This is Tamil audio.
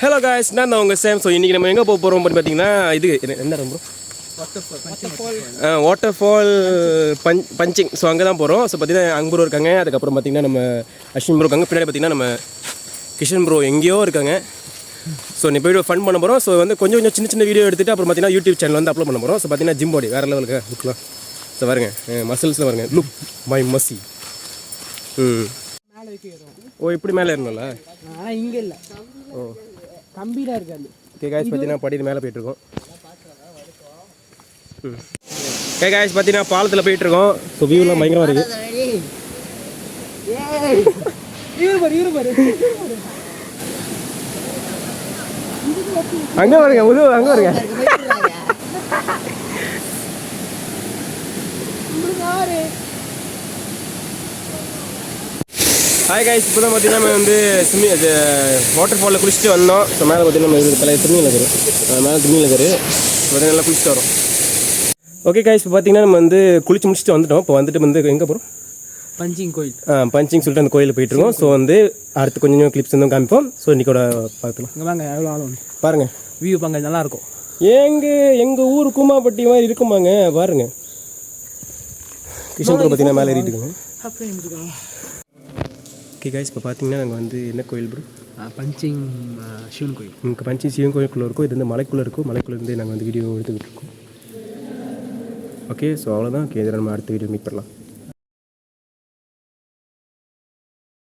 ஹலோ காய்ஸ், நான் தான் உங்கள் சேம். ஸோ இன்றைக்கி நம்ம எங்கே போக போகிறோம் பார்த்தீங்கன்னா இது என்ன ரொம்ப வாட்டர் ஃபால் பஞ்சிங். ஸோ அங்கே தான் போகிறோம். ஸோ பார்த்தீங்கன்னா அங்கே ப்ரோ இருக்காங்க. அதுக்கப்புறம் பார்த்தீங்கன்னா நம்ம அஸ்வின் ப்ரோ இருக்காங்க. பின்னாடி பார்த்தீங்கன்னா நம்ம கிஷன் ப்ரோ எங்கேயோ இருக்காங்க. ஸோ நீ போய்ட்டு ஃபன் பண்ண போகிறோம். ஸோ வந்து கொஞ்சம் சின்ன சின்ன வீடியோ எடுத்துகிட்டு அப்புறம் பார்த்தீங்கன்னா யூடியூப் சேனல் வந்து அப்லோட் பண்ண போகிறோம். ஸோ பார்த்தீங்கன்னா ஜிம் பாடி வேறு லெவலுக்கு லுக்லாம். ஸோ பாருங்க மசில்ஸில் பாருங்க, லுக் மை மசி. ஓ இப்படி மேலே ஏறணும்ல, இங்கே இல்லை. ஓ கம்பீராக இருக்காது. ஓகே காய்ஸ், பார்த்தீங்கன்னா படிட்டு மேலே போயிட்டுருக்கோம். ஓகே காய்ஸ், பார்த்தீங்கன்னா பாலத்தில் போயிட்டுருக்கோம். ஸோ வியூலாம் பயங்கரமாக இருக்குது. அங்கே வருங்க உது, அங்கே வருங்க. ஹாய் காய்ஸ், இப்போ தான் பார்த்தீங்கன்னா நம்ம வந்து வாட்டர் ஃபாலில் குளிச்சுட்டு வந்தோம். ஸோ மேலே பார்த்தீங்கன்னா நம்ம இது திருநீல் இருக்குது, மேலே திருநீல் இருக்குது. பார்த்தீங்கன்னா நல்லா குளிச்சுட்டு வரோம். ஓகே காய்ஸ், இப்போ பார்த்தீங்கன்னா நம்ம வந்து குளிச்சு முடிச்சுட்டு வந்துட்டோம். இப்போ வந்துட்டு வந்து எங்கே போகிறோம்? பஞ்சிங் கோயில். பஞ்சிங் சொல்லிட்டு அந்த கோயிலுக்கு போயிட்டுருக்கோம். ஸோ வந்து அடுத்து கொஞ்சம் கிளிப்ஸ் வந்து காமிப்போம். ஸோ இன்றைக்கோட பார்த்துக்கலாம். இங்கே வாங்க, எவ்வளோ ஆளும் பாருங்கள். வியூ பாங்க, நல்லாயிருக்கும். எங்கள் ஊர் கூமாப்பட்டி மாதிரி இருக்குமாங்க, பாருங்கள். கிருஷ்ணன் கூட பார்த்தீங்கன்னா மேலே ஏறிட்டுருக்குங்க. ஓகே காய்ஸ், இப்போ பார்த்தீங்கன்னா நாங்கள் வந்து என்ன கோயில் ப்ரோ? பஞ்சிங் சிவன் கோயில். இங்கே பஞ்சிங் சிவன் கோயிலுக்குள்ளே இருக்கும். இது வந்து மலைக்குள்ளே இருக்கும். மலைக்குள்ளேருந்து நாங்கள் வந்து வீடியோ எடுத்துக்கிட்டு இருக்கோம். ஓகே, ஸோ அவ்வளோதான். ஓகே, இதில் நம்ம அடுத்த வீடியோ மீட் பண்ணலாம்.